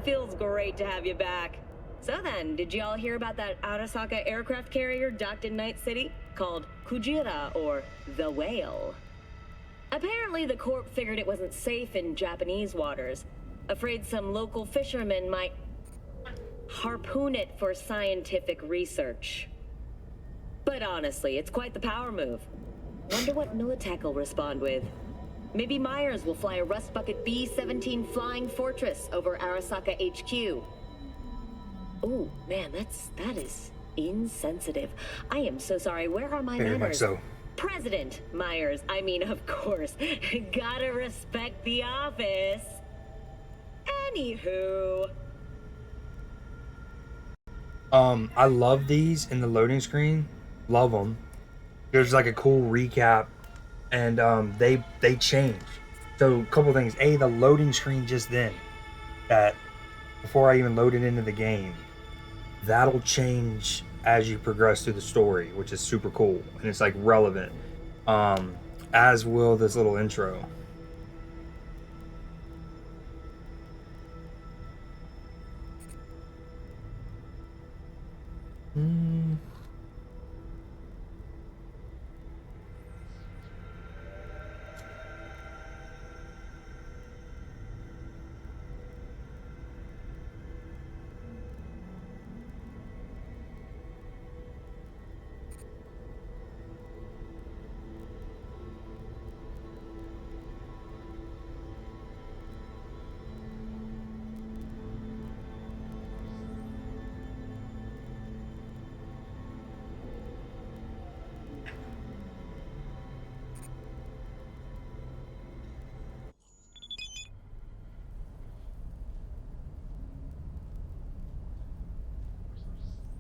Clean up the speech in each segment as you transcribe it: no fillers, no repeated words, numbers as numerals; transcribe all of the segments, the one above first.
Feels great to have you back. So then, did y'all hear about that Arasaka aircraft carrier docked in Night City? Called Kujira, or the Whale. Apparently, the Corp figured it wasn't safe in Japanese waters. Afraid some local fishermen might harpoon it for scientific research. But honestly, it's quite the power move. Wonder what Militech will respond with. Maybe Myers will fly a Rust Bucket B-17 Flying Fortress over Arasaka HQ. Oh, man, that is insensitive. I am so sorry. Where are my Very manners? much so. President Myers. I mean, of course. Gotta respect the office. Anywho. I love these in the loading screen. Love them. There's like a cool recap, and they change. So a couple things. A, the loading screen just then, that before I even load it into the game, that'll change as you progress through the story, which is super cool, and it's like relevant. As will this little intro.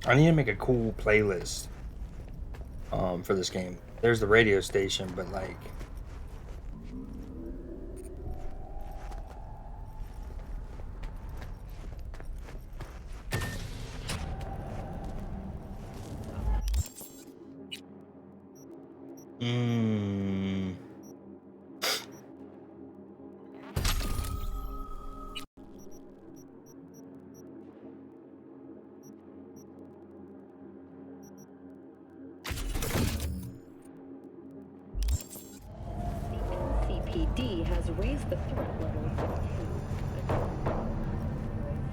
I need to make a cool playlist for this game. There's the radio station, but like CPD has raised the threat level to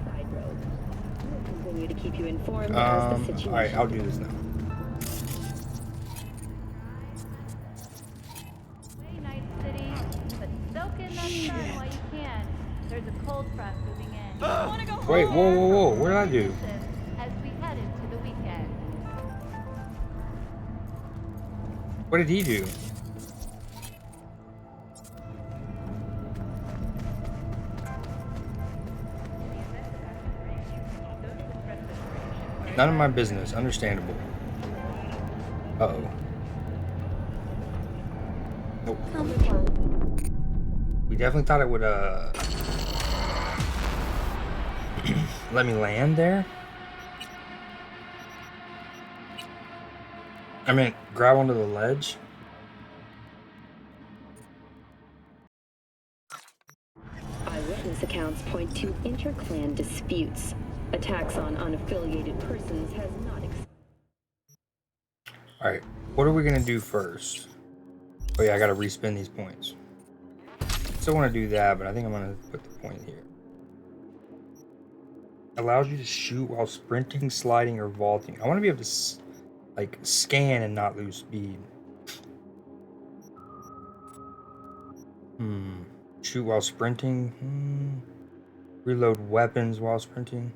side road. We'll continue to keep you informed as the situation. Alright, I'll do this now. Night City, but soak in that sun while you can. There's a cold front moving in. Wait, whoa, what did I do? As we head into the weekend. What did he do? None of my business. Understandable. Uh-oh. Nope. We definitely thought it would, let me land there? I mean, grab onto the ledge? Eyewitness accounts point to inter-clan disputes. Attacks on unaffiliated persons has not. Alright, what are we gonna do first? Oh yeah, I gotta respin these points. Still wanna do that, but I think I'm gonna put the point here. Allows you to shoot while sprinting, sliding, or vaulting. I wanna be able to, like, scan and not lose speed. Shoot while sprinting. Reload weapons while sprinting.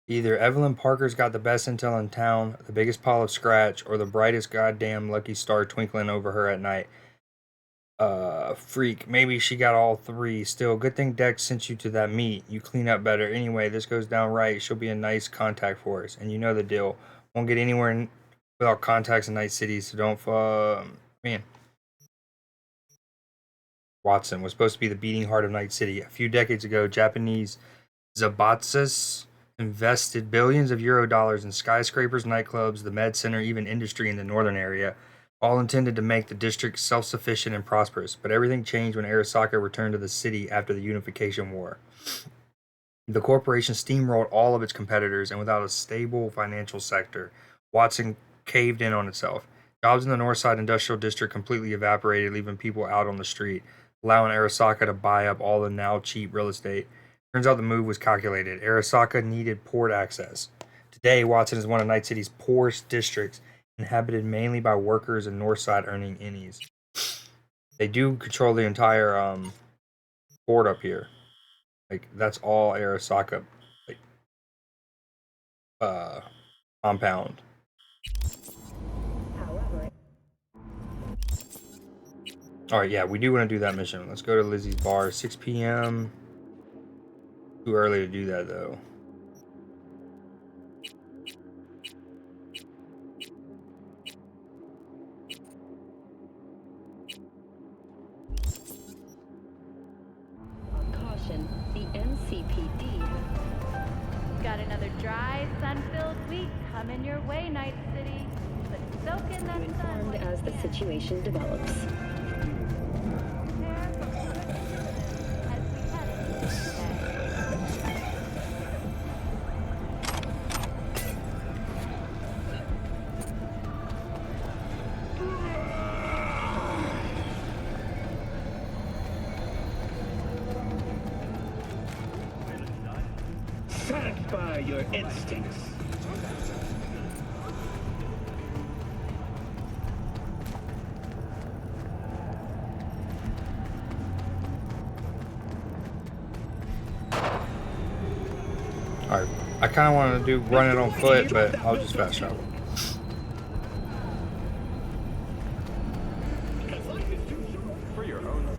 Either Evelyn Parker's got the best intel in town, the biggest pile of scratch, or the brightest goddamn lucky star twinkling over her at night. Freak. Maybe she got all three. Still, good thing Dex sent you to that meet. You clean up better. Anyway, this goes down right. She'll be a nice contact for us. And you know the deal. Won't get anywhere without contacts in Night City, so don't, man. Watson was supposed to be the beating heart of Night City. A few decades ago, Japanese Zabatsas invested billions of euro dollars in skyscrapers, nightclubs, the med center, even industry in the northern area, all intended to make the district self-sufficient and prosperous. But everything changed when Arasaka returned to the city after the Unification War. The corporation steamrolled all of its competitors, and without a stable financial sector, Watson caved in on itself. Jobs in the Northside Industrial District completely evaporated, leaving people out on the street, allowing Arasaka to buy up all the now cheap real estate. Turns out the move was calculated. Arasaka needed port access. Today, Watson is one of Night City's poorest districts, inhabited mainly by workers in Northside earning innies. They do control the entire port up here. Like, that's all Arasaka, like, compound. Alright, yeah, we do want to do that mission. Let's go to Lizzie's bar, 6 p.m. Too early to do that, though. Caution, the NCPD. Got another dry, sun-filled week coming your way, Night City. But soak in that sun Informed while as you the can. situation develops. Prepare for criticism as we head into the day. Satisfy your instincts. Alright, I kind of want to run it on foot, but I'll just fast travel. For your own.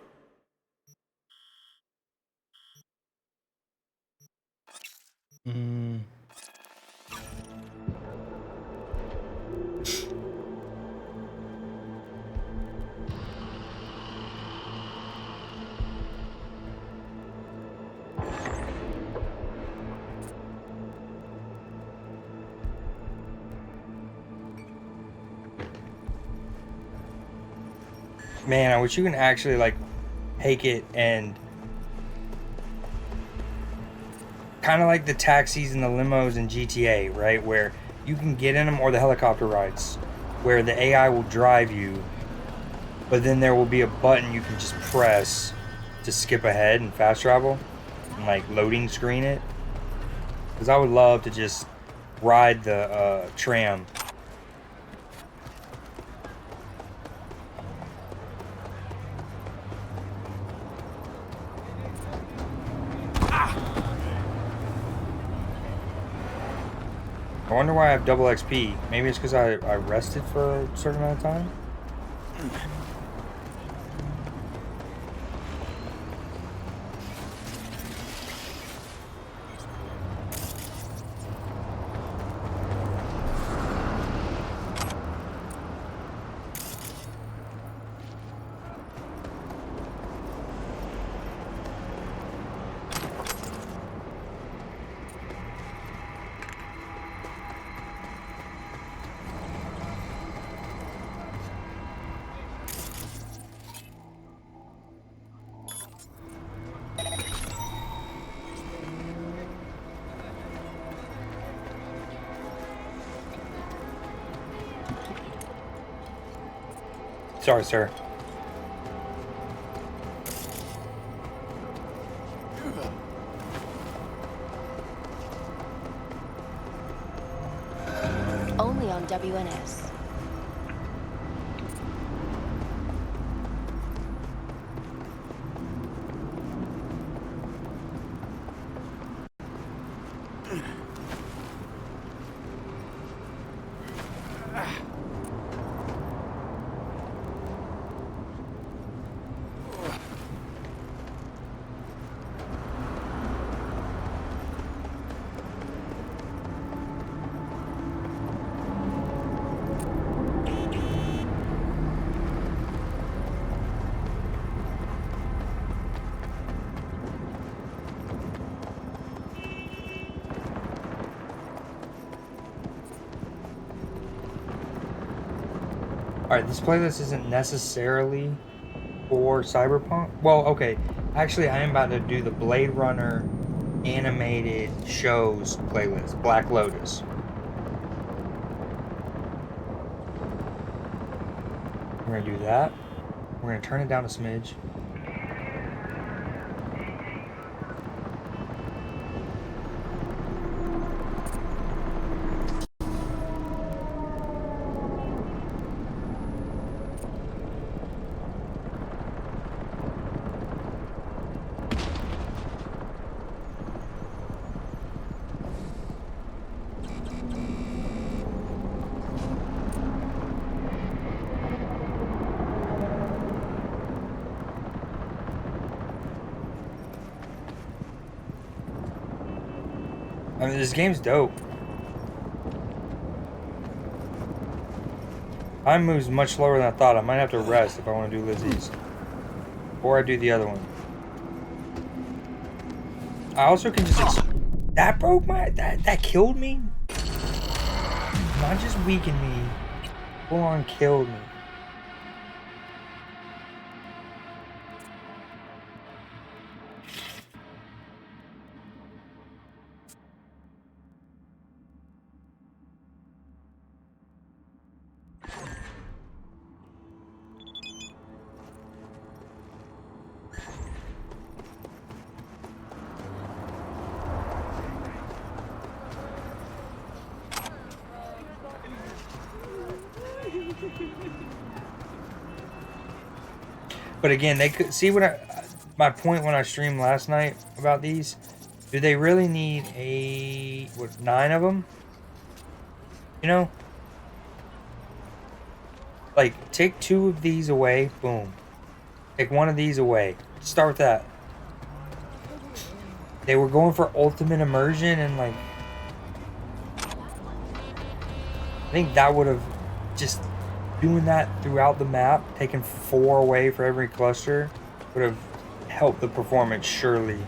Man, I wish you can actually, like, take it and kind of like the taxis and the limos in GTA, right? Where you can get in them, or the helicopter rides, where the AI will drive you, but then there will be a button you can just press to skip ahead and fast travel and, like, loading screen it. Because I would love to just ride the tram. I wonder why I have double XP. Maybe it's because I rested for a certain amount of time? Sorry, sir. Only on WNS. Alright, this playlist isn't necessarily for Cyberpunk. Well, okay. Actually, I am about to do the Blade Runner animated shows playlist, Black Lotus. We're gonna do that. We're gonna turn it down a smidge. I mean, this game's dope. Time moves much slower than I thought. I might have to rest if I want to do Lizzie's. Or I do the other one. I also can just... That broke my... That killed me? Not just weakened me. Full on killed me. But again, they could see what my point when I streamed last night about these. Do they really need 9 of them? You know, like take 2 of these away, boom. Take 1 of these away. Start with that. They were going for ultimate immersion and like, I think that would have just. Doing that throughout the map, taking 4 away for every cluster, would have helped the performance surely,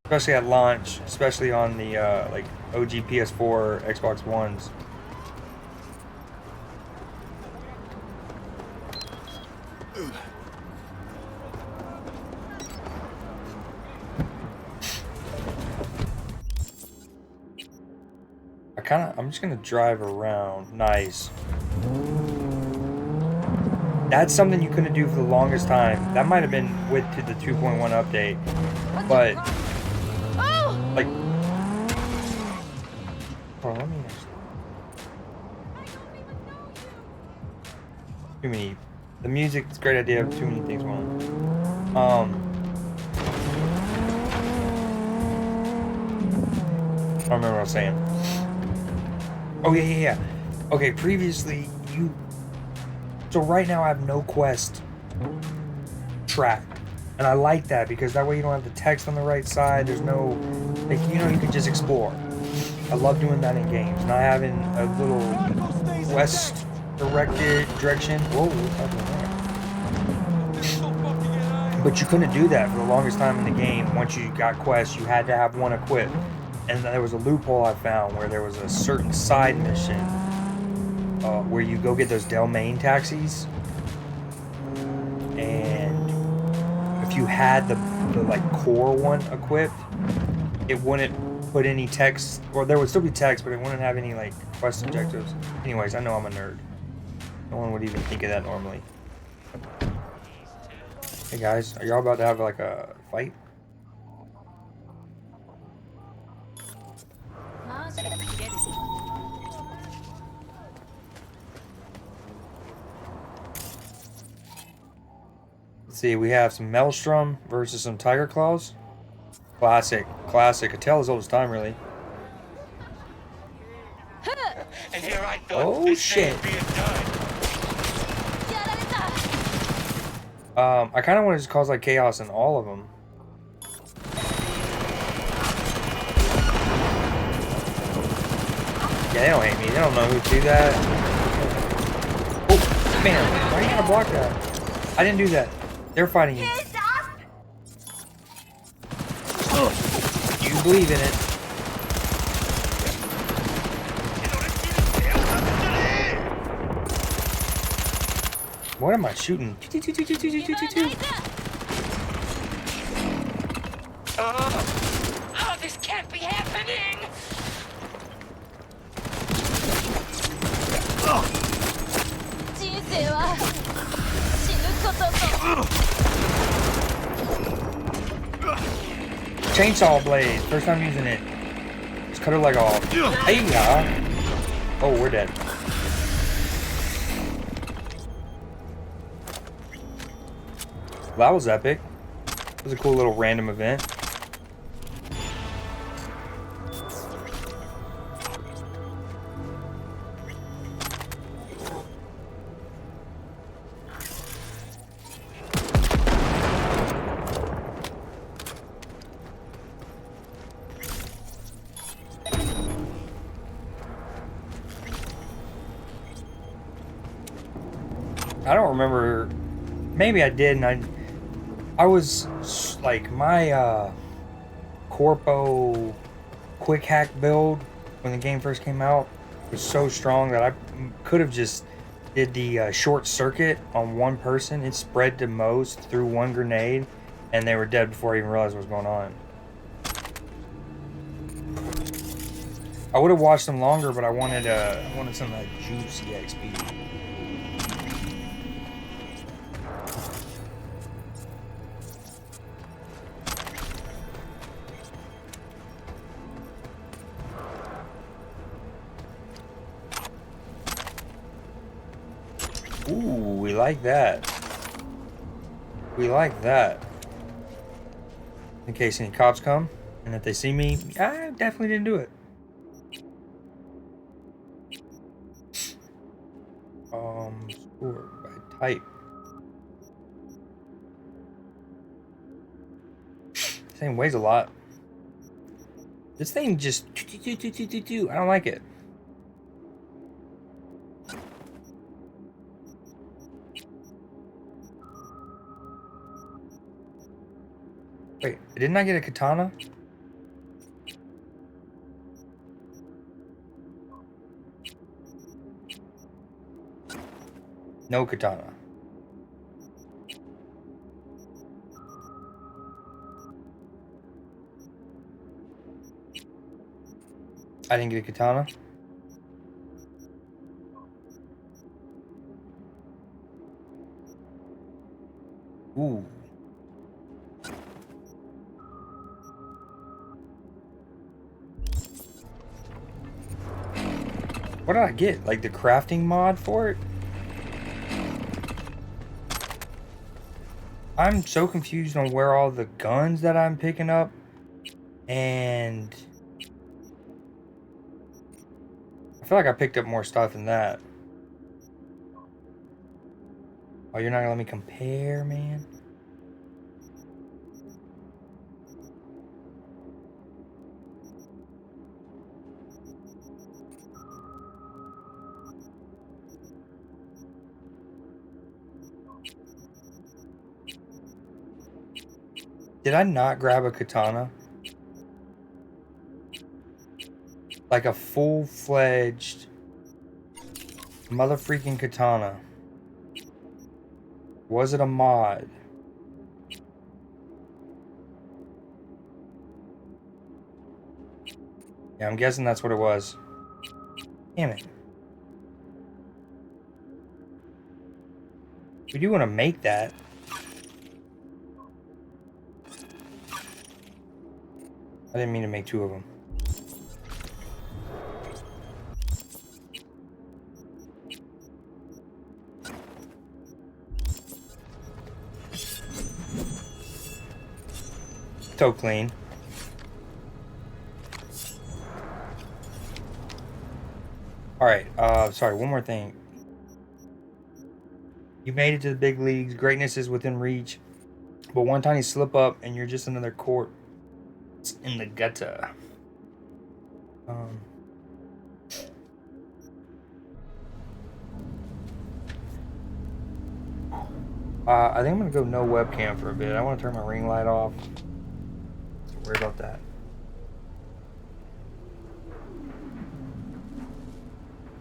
especially at launch, especially on the like OG PS4 or Xbox Ones. I'm just gonna drive around. Nice. That's something you couldn't do for the longest time. That might have been with to the 2.1 update, but like, hold on, let me too many. The music is a great idea. Too many things wrong. I don't remember what I was saying. Oh yeah. Okay, previously you. So right now I have no quest tracked, and I like that because that way you don't have the text on the right side. There's no, like, you know, you can just explore. I love doing that in games, not having a little quest direction. Whoa, what's happening there? But you couldn't do that for the longest time in the game. Once you got quests, you had to have one equipped, and there was a loophole I found where there was a certain side mission. Where you go get those Delmain taxis, and if you had the like core one equipped, it wouldn't put any text, or there would still be text, but it wouldn't have any like quest objectives. Anyways, I know I'm a nerd. No one would even think of that normally. Hey guys, are y'all about to have like a fight? Let's see, we have some Maelstrom versus some Tiger Claws. Classic. A tale as old as time, really. And here I thought Oh shit. I kind of want to just cause like chaos in all of them. Yeah, they don't hate me. They don't know who to do that. Oh, man. Why are you gonna block that? I didn't do that. They're fighting you. You believe in it. What am I shooting? Oh, this can't be happening! Chainsaw blade. First time using it. Just cut her leg off. Hey, yeah. Oh, we're dead. That was epic. It was a cool little random event. I don't remember. Maybe I did, and I was like my Corpo quick hack build when the game first came out was so strong that I could have just did the short circuit on one person. It spread to most through one grenade, and they were dead before I even realized what was going on. I would have watched them longer, but I wanted some of that juicy XP. Ooh, we like that. We like that. In case any cops come, and if they see me, I definitely didn't do it. Score by type. This thing weighs a lot. This thing just I don't like it. Wait, didn't I get a katana? No katana. I didn't get a katana. Ooh. What did I get? Like the crafting mod for it? I'm so confused on where all the guns that I'm picking up and I feel like I picked up more stuff than that. Oh, you're not gonna let me compare, man? Did I not grab a katana? Like a full-fledged mother-freaking katana. Was it a mod? Yeah, I'm guessing that's what it was. Damn it. We do want to make that. I didn't mean to make two of them. So clean. Alright, sorry, one more thing. You made it to the big leagues. Greatness is within reach. But one tiny slip up and you're just another corpse in the gutter. I think I'm gonna go no webcam for a bit. I want to turn my ring light off. Don't worry about that.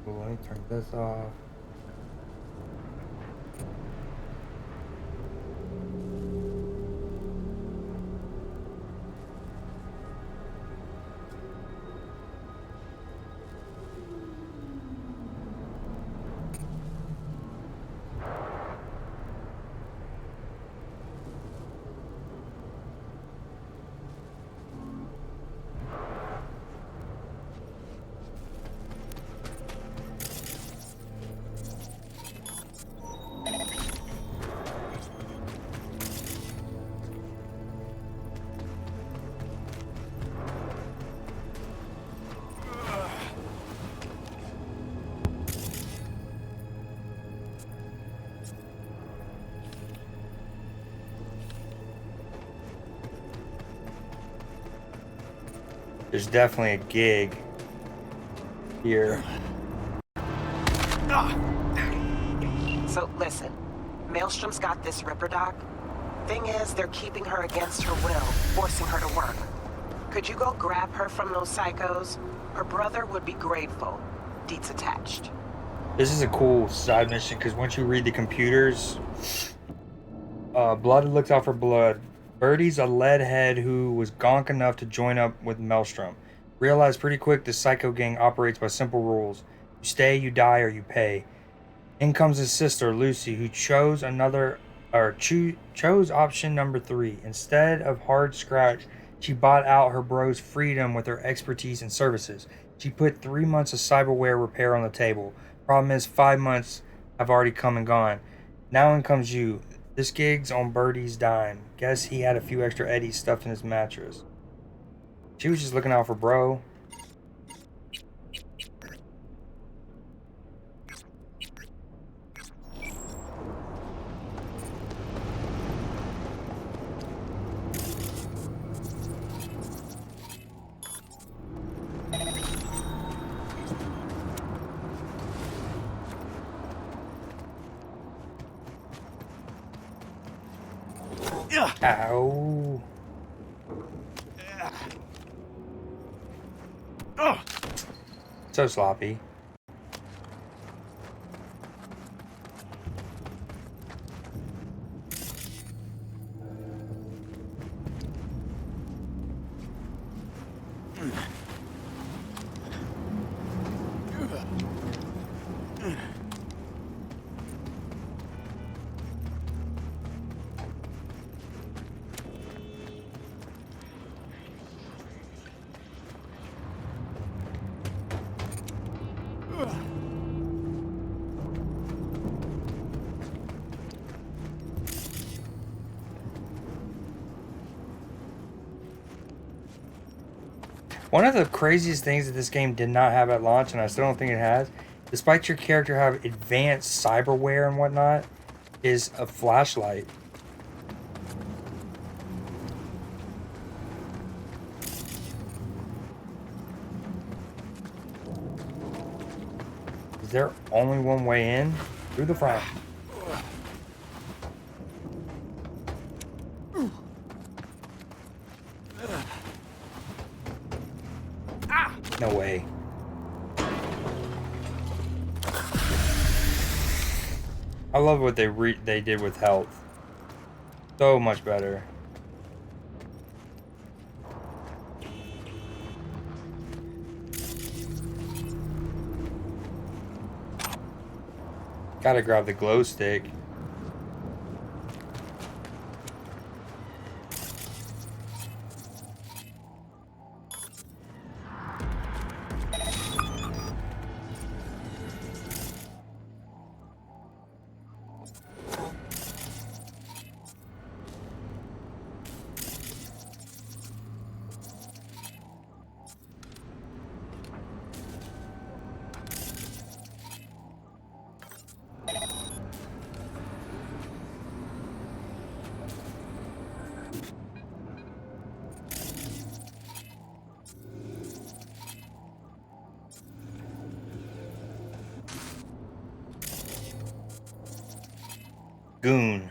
Well, let me turn this off. There's definitely a gig here. So listen, Maelstrom's got this Ripper doc. Thing is, they're keeping her against her will, forcing her to work. Could you go grab her from those psychos? Her brother would be grateful. Deets attached. This is a cool side mission because once you read the computers, Blooded looks out for blood. Birdie's a leadhead who was gonk enough to join up with Maelstrom. Realized pretty quick the psycho gang operates by simple rules. You stay, you die, or you pay. In comes his sister, Lucy, who chose chose option number 3. Instead of hard scratch, she bought out her bro's freedom with her expertise and services. She put 3 months of cyberware repair on the table. Problem is, 5 months have already come and gone. Now in comes you. This gig's on Birdie's dime. Guess he had a few extra eddies stuffed in his mattress. She was just looking out for bro. Ow. So sloppy. One of the craziest things that this game did not have at launch, and I still don't think it has, despite your character have advanced cyberware and whatnot, is a flashlight. Is there only one way in? Through the front. No way. I love what they did with health. So much better. Gotta grab the glow stick. Goon.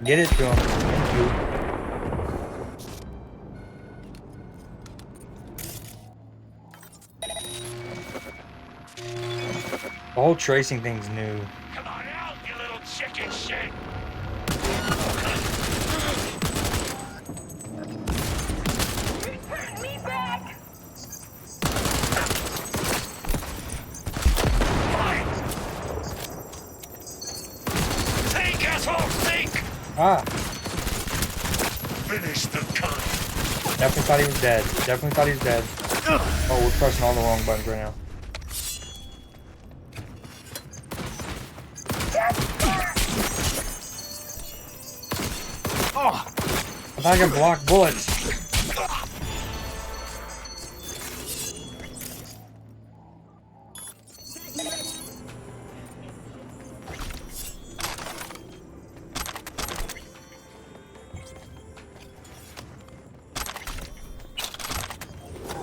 Get it to him. Thank you. The whole tracing thing's new. Come on out, you little chicken shit! Return me back! Think, asshole, think! Ah, Finish the cunt! definitely thought he was dead. Definitely thought he was dead. Oh, we're pressing all the wrong buttons right now. If I can block bullets.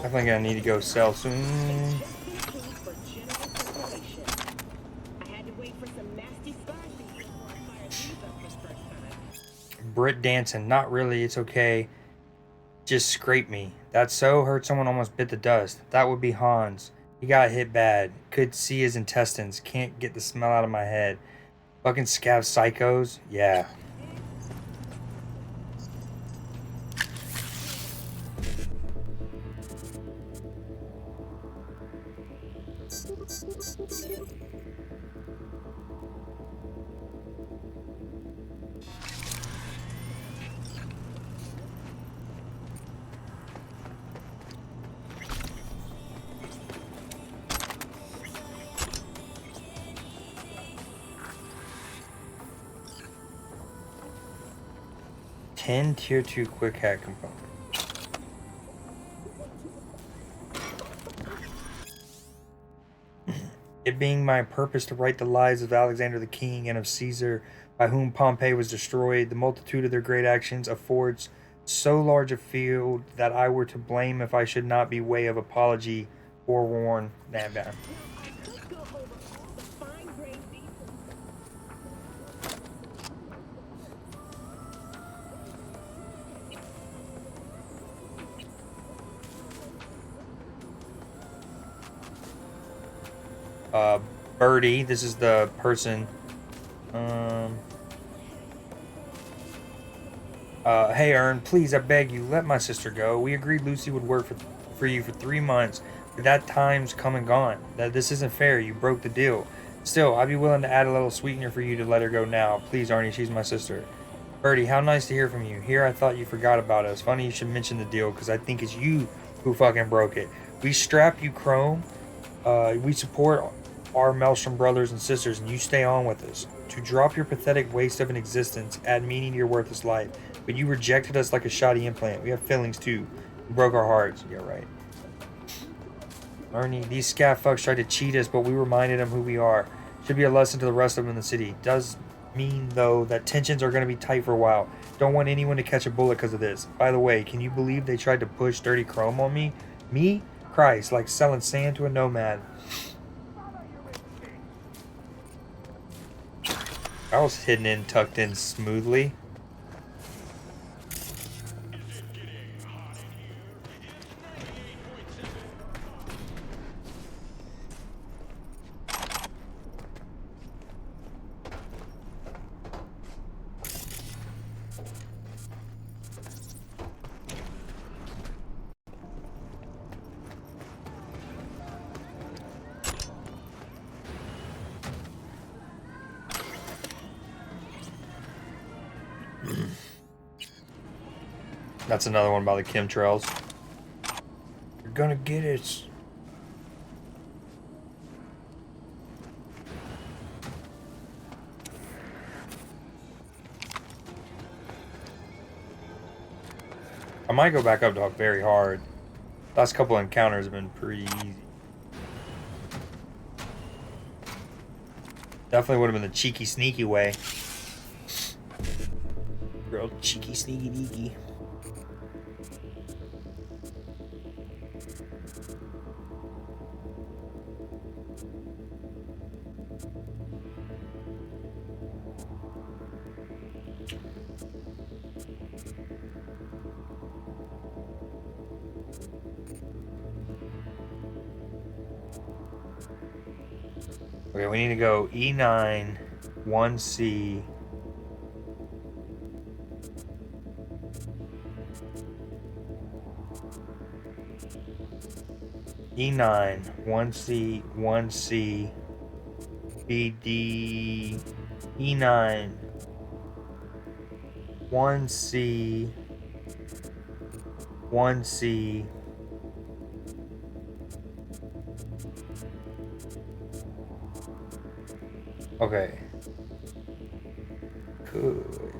Definitely gonna need to go sell soon. Brit dancing, not really, it's okay. Just scrape me. That so hurt someone almost bit the dust. That would be Hans. He got hit bad. Could see his intestines. Can't get the smell out of my head. Fucking scav psychos? Yeah. Tier 2 quick hack component. It being my purpose to write the lives of Alexander the King and of Caesar, by whom Pompeii was destroyed, the multitude of their great actions affords so large a field that I were to blame if I should not be way of apology forewarn. Nah. Birdie, this is the person. Hey, Ern, please, I beg you, let my sister go. We agreed Lucy would work for you for 3 months, but that time's come and gone. This isn't fair. You broke the deal. Still, I'd be willing to add a little sweetener for you to let her go now. Please, Arnie, she's my sister. Birdie, how nice to hear from you. Here, I thought you forgot about us. Funny you should mention the deal, because I think it's you who fucking broke it. We strap you chrome. We support our Maelstrom brothers and sisters, and you stay on with us. To drop your pathetic waste of an existence, add meaning to your worthless life. But you rejected us like a shoddy implant. We have feelings too. You broke our hearts. Yeah, right. Ernie, these scat fucks tried to cheat us, but we reminded them who we are. Should be a lesson to the rest of them in the city. Does mean, though, that tensions are going to be tight for a while. Don't want anyone to catch a bullet because of this. By the way, can you believe they tried to push dirty chrome on me? Me? Christ, like selling sand to a nomad. I was hidden in, tucked in smoothly. That's another one by the chemtrails. You're gonna get it. I might go back up to very hard. Last couple encounters have been pretty easy. Definitely would have been the cheeky sneaky way. Real cheeky sneaky deaky. Okay, we need to go E9, 1C. E9, 1C, 1C, BD, E9, 1C, 1C. Okay. Good.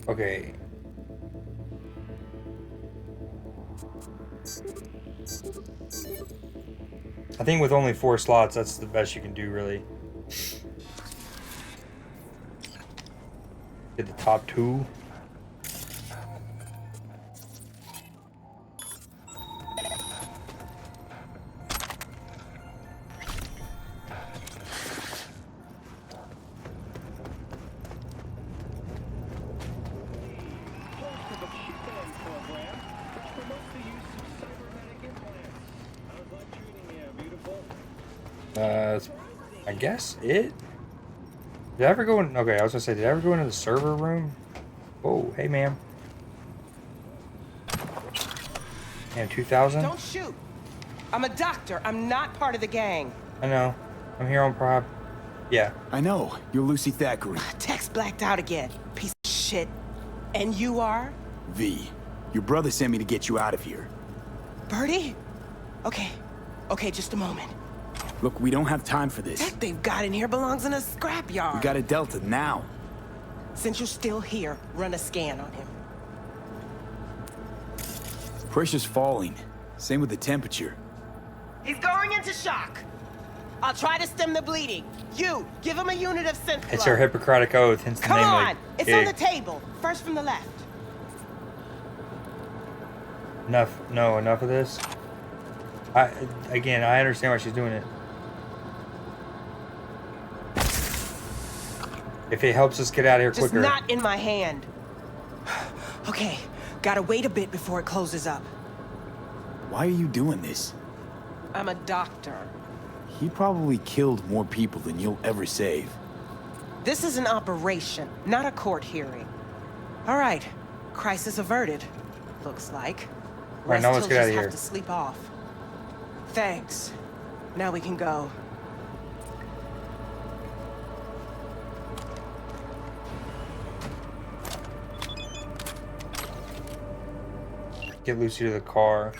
Okay. I think with only 4 slots, that's the best you can do, really. Get the top 2. I guess it. Did I ever go in? Okay, I was gonna say, did I ever go into the server room? Oh, hey, ma'am. And 2000. Don't shoot. I'm a doctor. I'm not part of the gang. I know. I'm here on prop. Yeah. I know. You're Lucy Thackeray. Text blacked out again. Piece of shit. And you are? V. Your brother sent me to get you out of here. Birdie? Okay. Okay, just a moment. Look, we don't have time for this. Tech they've got in here belongs in a scrapyard. We got a Delta now. Since you're still here, run a scan on him. Pressure's falling. Same with the temperature. He's going into shock. I'll try to stem the bleeding. You, give him a unit of synth It's blood. our Hippocratic Oath, hence the Come name on! of the It's on gig. the table. First from the left. Enough of this. I understand why she's doing it. If it helps us get out of here Just quicker. not in my hand. Okay, gotta wait a bit before it closes up. Why are you doing this? I'm a doctor. He probably killed more people than you'll ever save. This is an operation, not a court hearing. All right, crisis averted. Looks like. All right, now let's get out of here. Have to sleep off. Thanks. Now we can go. Get Lucy to the car.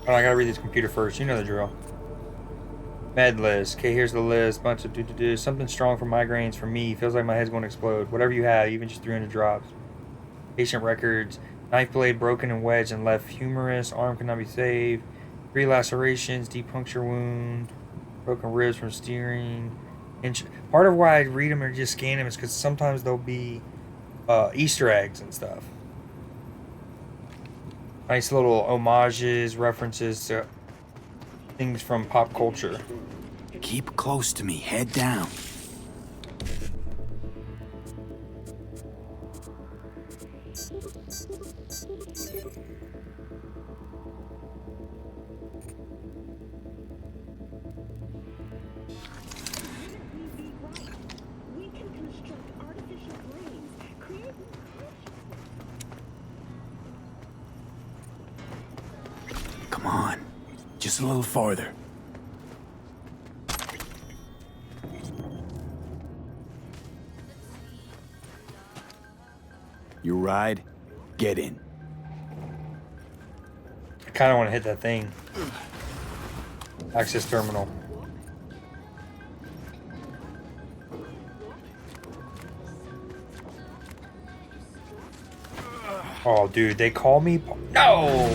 Oh, I gotta read this computer first. You know the drill. Med list. Okay, here's the list. Bunch of do. Something strong for migraines for me. Feels like my head's going to explode. Whatever you have, even just 300 drops. Patient records. Knife blade broken and wedged and left humerus. Arm cannot be saved. 3 lacerations. Deep puncture wound. Broken ribs from steering. Part of why I read them or just scan them is because sometimes there'll be Easter eggs and stuff. Nice little homages, references to things from pop culture. Keep close to me. Head down. We can construct artificial brains, create. Come on. Just a little farther. Your ride? Get in. I kind of want to hit that thing. Access terminal. Oh, dude, they call me... No!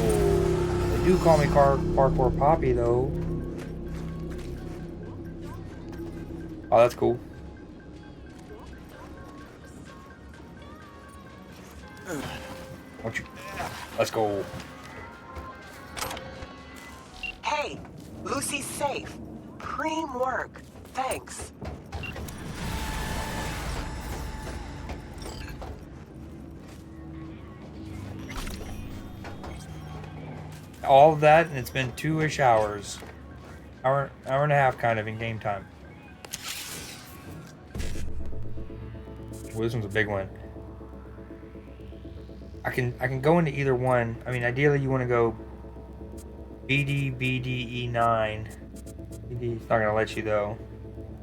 They do call me Parkour Poppy, though. Oh, that's cool. Won't you... Let's go. Hey, Lucy's safe. Preem work. Thanks. All of that, and it's been 2-ish hours. Hour and a half, kind of, in game time. Well, this one's a big one. I can go into either one. I mean, ideally, you want to go BD, BD, E9. BD's not going to let you, though.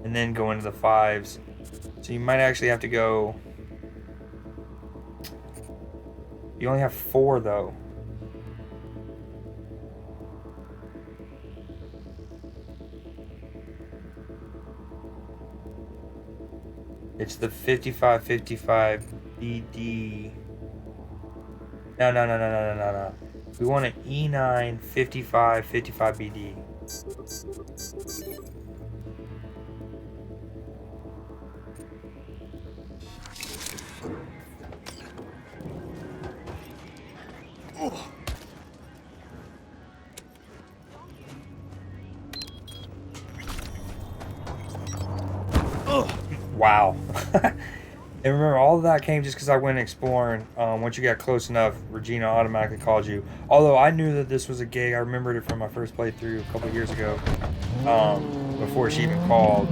And then go into the 5s. So you might actually have to go... You only have 4, though. It's the 55-55 BD. No. We want an E9 55-55 BD. Wow. And remember, all of that came just because I went exploring. Once you got close enough, Regina automatically called you. Although I knew that this was a gig. I remembered it from my first playthrough a couple years ago. Before she even called.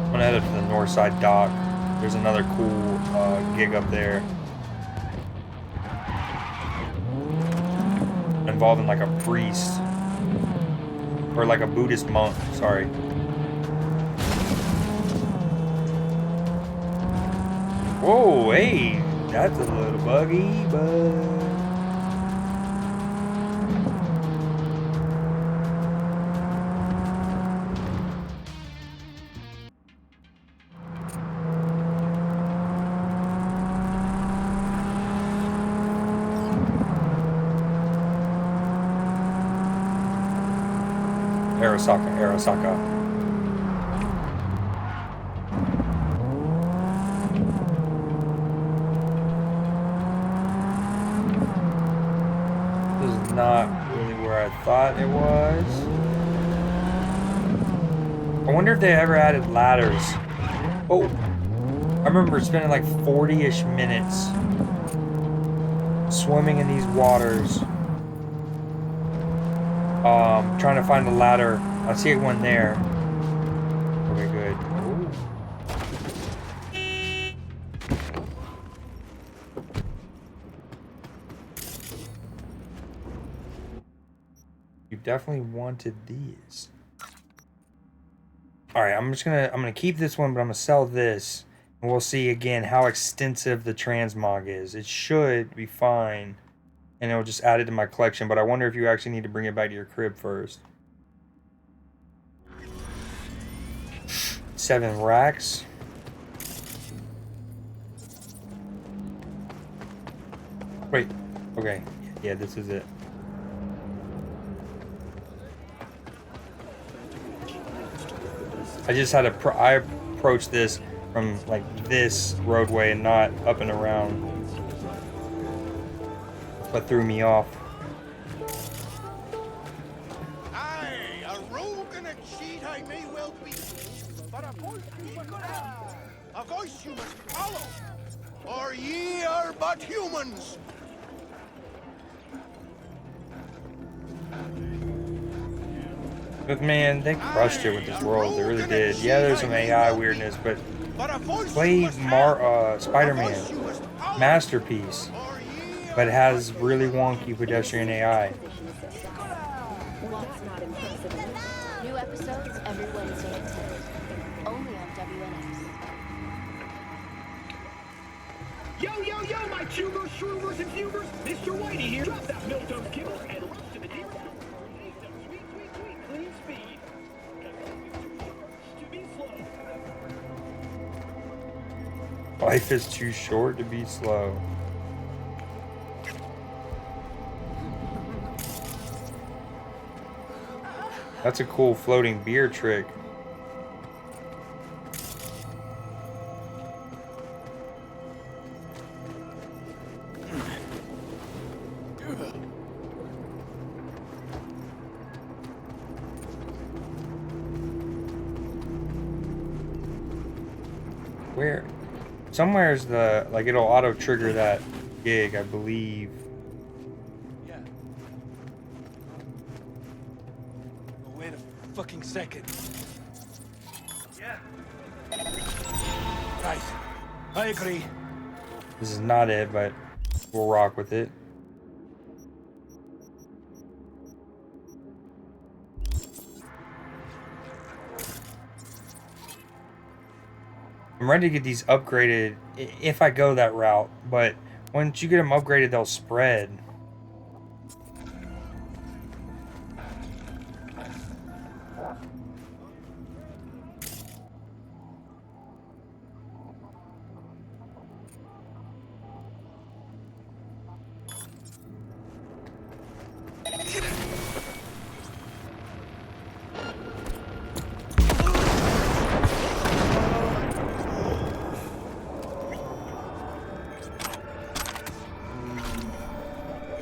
I'm gonna head up to the north side dock. There's another cool gig up there. Involving like a priest. Or like a Buddhist monk, sorry. Whoa, hey, that's a little buggy, but... Arasaka. This is not really where I thought it was. I wonder if they ever added ladders. Oh, I remember spending like 40-ish minutes swimming in these waters. Trying to find a ladder. I see one there. Okay, good. Ooh. You definitely wanted these. All right, I'm gonna keep this one, but I'm gonna sell this, and we'll see again how extensive the transmog is. It should be fine, and it'll just add it to my collection. But I wonder if you actually need to bring it back to your crib first. 7 racks. Wait, okay. Yeah, this is it. I just had to I approached this from like this roadway and not up and around. What threw me off. Aye, a rogue and a cheat I may well be. But a voice you must follow, or ye are but humans. But man, they crushed it with this world. They really did. Yeah, there's some AI weirdness, but play Spider-Man masterpiece, but it has really wonky pedestrian AI. New episodes every Wednesday at 10. Only on WNS. Yo, my tubers, shroomers, and fumers. Mr. Whitey here. Drop that milk-dome kibble and rush to the deer. Sweet, clean speed. To be slow. Life is too short to be slow. That's a cool floating beer trick. Where? Somewhere's the, like, it'll auto trigger that gig, I believe. Yeah. Oh, wait a fucking second. Yeah. Right. I agree. This is not it, but we'll rock with it. I'm ready to get these upgraded if I go that route, but once you get them upgraded, they'll spread.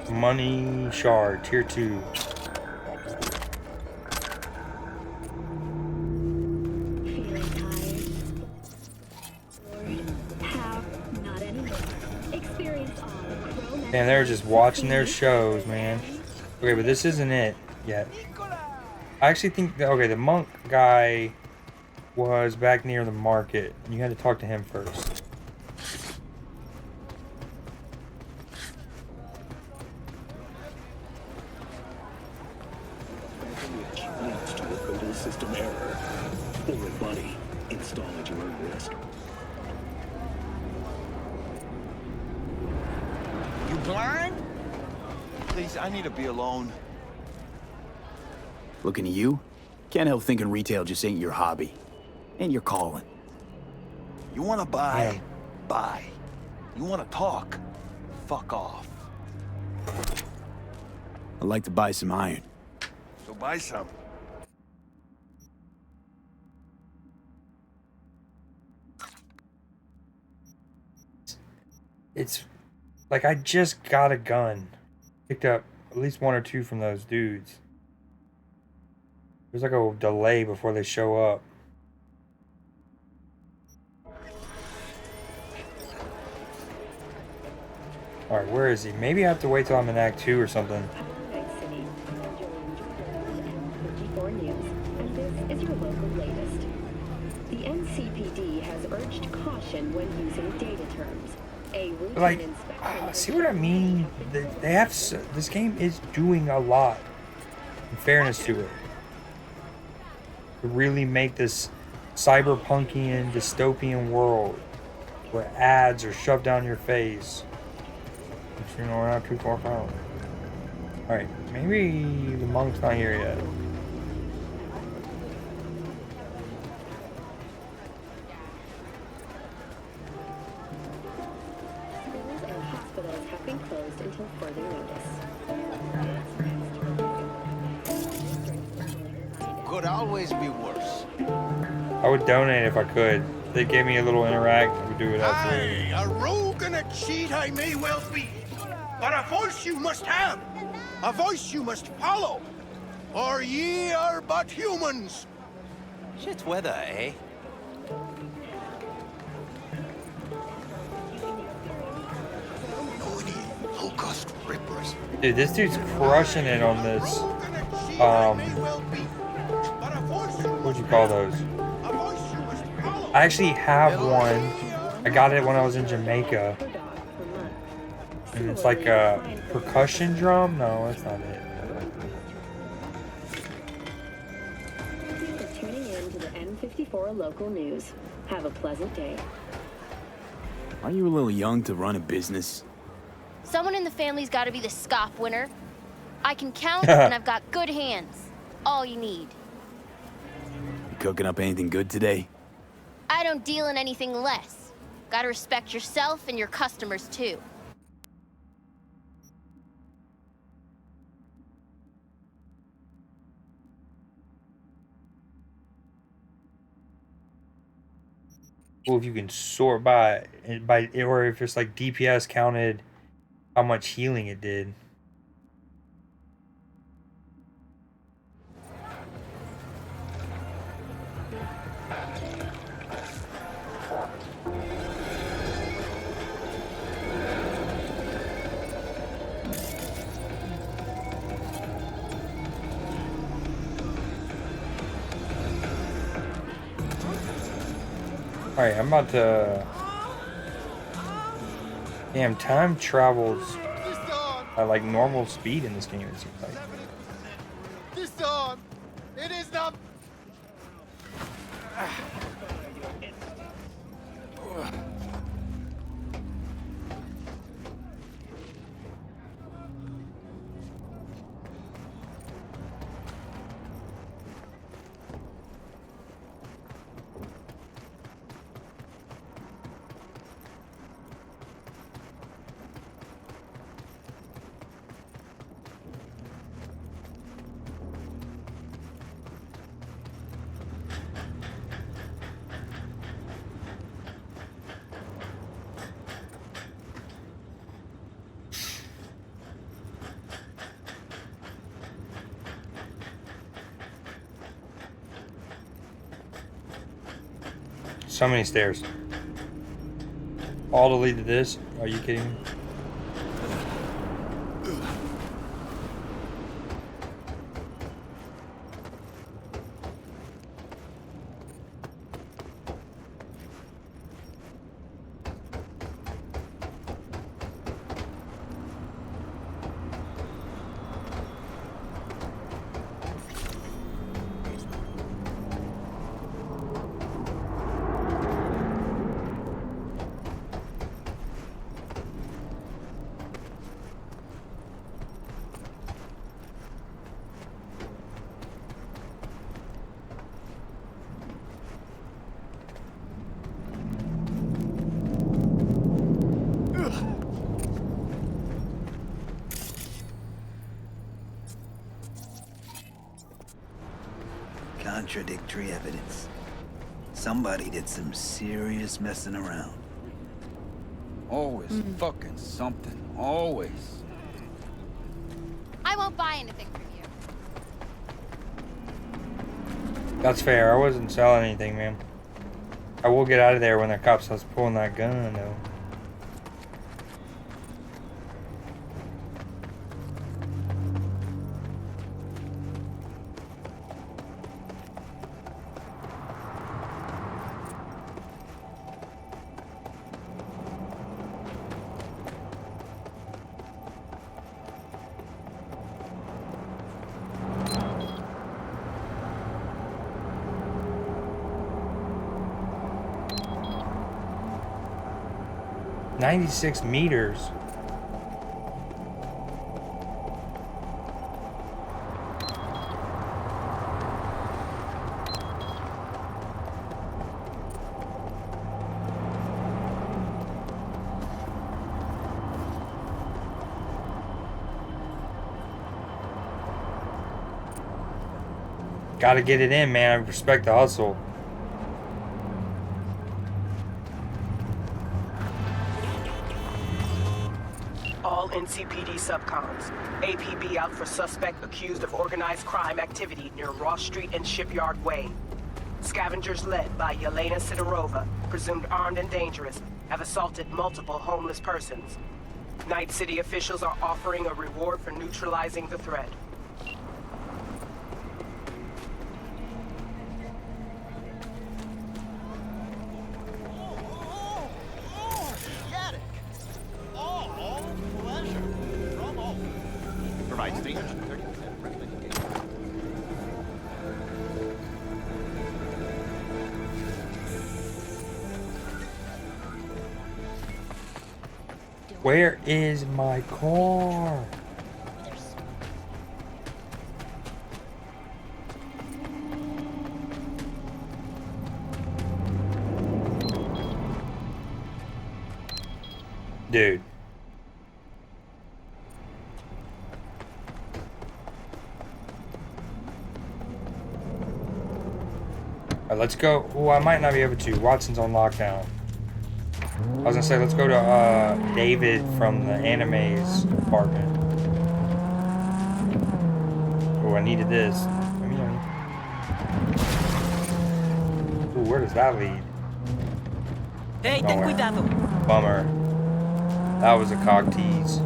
Money shard, tier 2. Feeling tired? How? Not anymore. Experience all Chrome. And they're just watching their shows, man. Okay, but this isn't it yet. I actually think that, okay, the monk guy was back near the market. You had to talk to him first. Leads to a total system error. Or a buddy. Install at your own risk. You blind? Please, I need to be alone. Looking at you? Can't help thinking retail just ain't your hobby. Ain't your calling. You wanna buy? Yeah. Buy. You wanna talk? Fuck off. I'd like to buy some iron. So buy some. It's like I just got a gun. Picked up at least 1 or 2 from those dudes. There's like a delay before they show up. Alright, where is he? Maybe I have to wait till I'm in Act 2 or something. Night City. Enjoy 54 News, and this is your local latest. The NCPD has urged caution when using data terms. A routine Like, inspection. see what I mean? They have this game is doing a lot. In fairness to it, to really make this cyberpunkian dystopian world where ads are shoved down your face. But, you know, we're not too far from it. All right, maybe the monk's not here yet. Schools and hospitals have been closed until further notice. Could always be worse. I would donate if I could. If they gave me a little interact, I would do it absolutely. Aye, a rogue and a cheat I may well be. But a voice you must have. A voice you must follow. Or ye are but humans. Shit's weather, eh? Locust rippers. Dude, this dude's crushing it on this. Rogue and a cheat I may well be. But a voice you What'd you must call have. those? A voice you must follow. I actually have one. I got it when I was in Jamaica. Per dog per month. And it's like a percussion drum? No, that's not it. Thank you for tuning in to the N54 local news. Have a pleasant day. Aren't you a little young to run a business? Someone in the family's got to be the SCOP winner. I can count, and I've got good hands. All you need. You cooking up anything good today? I don't deal in anything less. Gotta respect yourself and your customers, too. Well, if you can sort by, or if it's like DPS counted how much healing it did. Alright, I'm about to... Damn, time travels at like normal speed in this game, it seems like. This dawn, it is not. So many stairs. All to lead to this? Are you kidding me? Contradictory evidence. Somebody did some serious messing around. Always fucking something. Always. I won't buy anything from you. That's fair. I wasn't selling anything, man. I will get out of there when the cops starts pulling that gun, though. $96 meters. Gotta get it in, man. I respect the hustle. NCPD subcons. APB out for suspect accused of organized crime activity near Ross Street and Shipyard Way. Scavengers led by Yelena Sidorova, presumed armed and dangerous, have assaulted multiple homeless persons. Night City officials are offering a reward for neutralizing the threat. Where is my car? Dude. Alright, let's go. Oh, I might not be able to. Watson's on lockdown. I was gonna say, let's go to David from the animes apartment. Oh, I needed this. Ooh, where does that lead? Hey, ten cuidado. Bummer. That was a cog tease.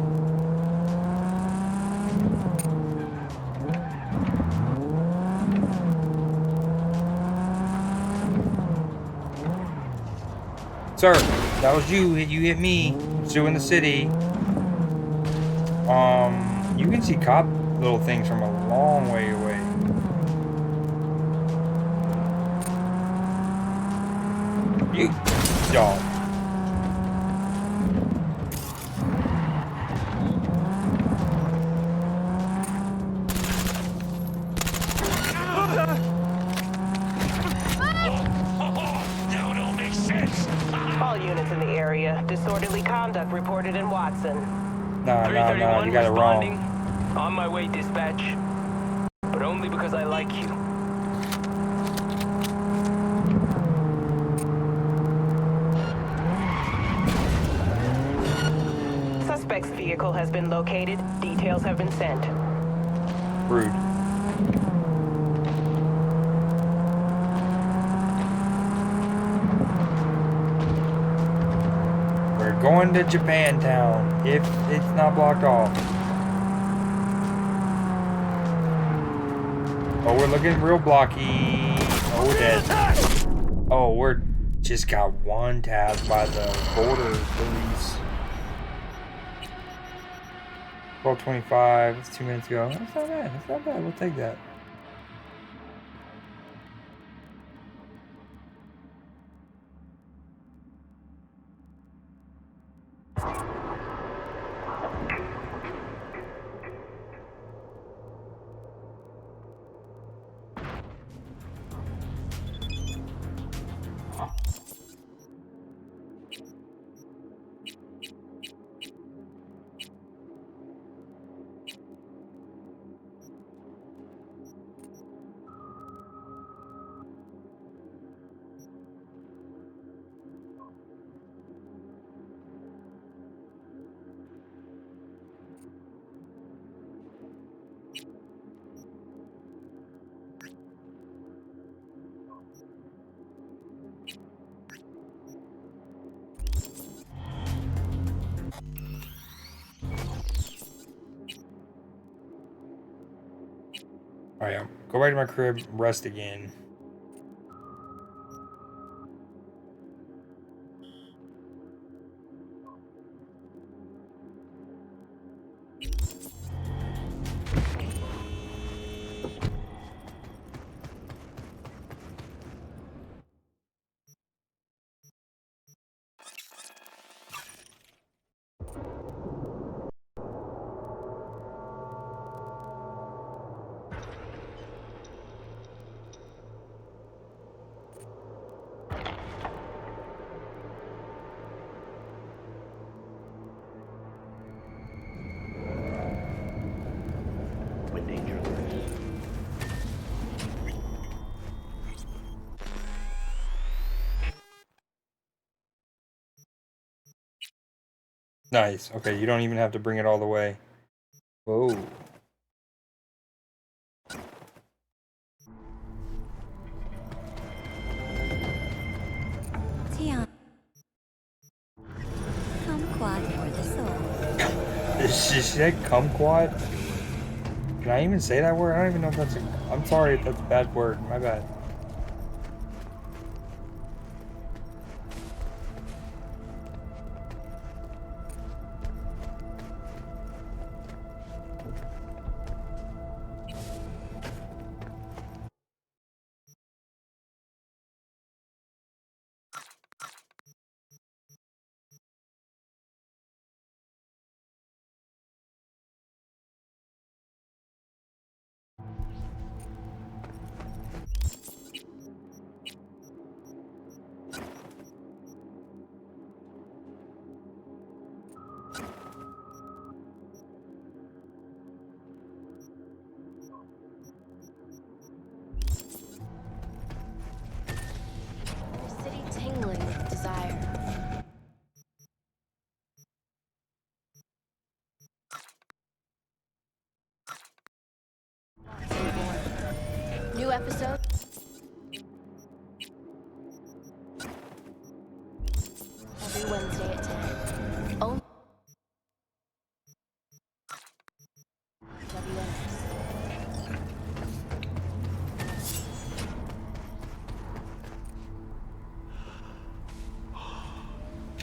Sir, that was you. You hit me. Sue in the city. You can see cop little things from a long way away. You dog. Disorderly conduct reported in Watson. No, you got it wrong. On my way, dispatch. But only because I like you. Suspect's vehicle has been located. Details have been sent. Rude. Going to Japantown if it's not blocked off. Oh, we're looking real blocky. Oh, we're dead. Oh, we're just got one tabbed by the border police. 12:25. That's 2 minutes ago. That's not bad. That's not bad. We'll take that. Alright, go back to my crib, rest again. Nice. Okay, you don't even have to bring it all the way. Whoa. Kumquat for the soul. Did she say kumquat? Can I even say that word? I don't even know if that's a... I'm sorry if that's a bad word. My bad. New episode. Every Wednesday at 10. Oh.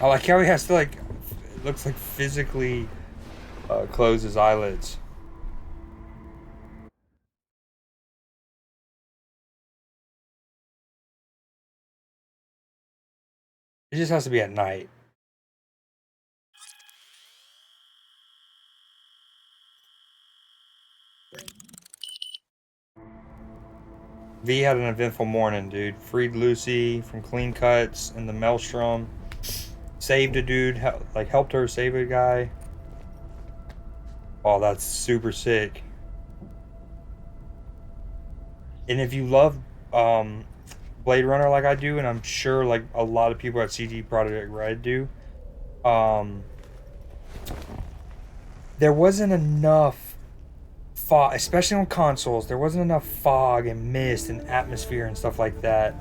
I like how he has to, like, it looks like physically close his eyelids. It just has to be at night. V had an eventful morning, dude. Freed Lucy from clean cuts in the Maelstrom. Saved a dude, like helped her save a guy. Oh, that's super sick. And if you love Blade Runner like I do, and I'm sure like a lot of people at CD Projekt Red do, there wasn't enough fog, especially on consoles. There wasn't enough fog and mist and atmosphere and stuff like that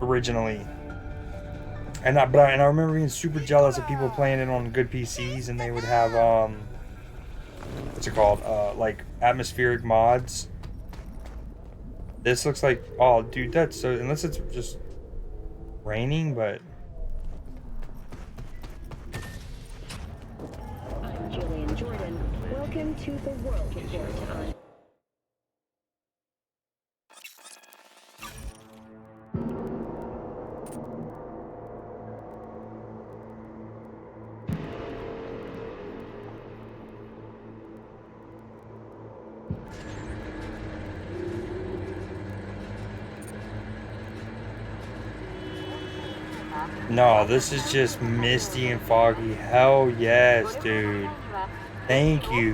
originally. And I remember being super jealous of people playing it on good PCs, and they would have what's it called? Like atmospheric mods. This looks like, oh dude, that's so, unless it's just raining, but I'm Jillian Jordan. Welcome to the World Report on. no, this is just misty and foggy. Hell yes, dude. Thank you.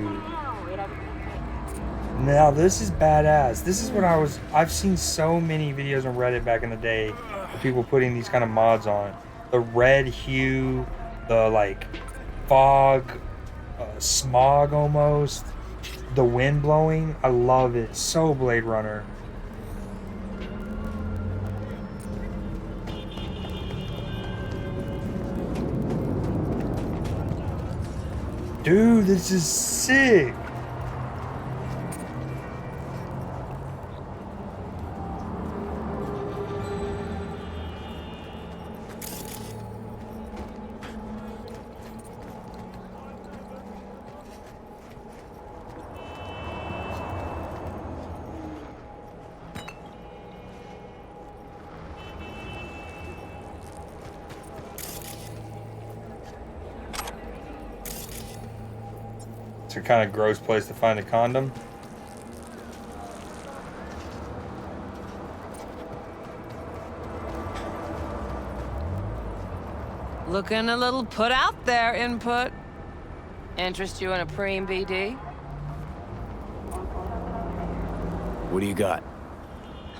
Now this is badass. This is what I've seen so many videos on Reddit back in the day of people putting these kind of mods on. The red hue, the like fog, smog almost, the wind blowing. I love it. So Blade Runner. Dude, this is sick. It's a kind of gross place to find a condom. Looking a little put out there, Input. Interest you in a preem BD? What do you got?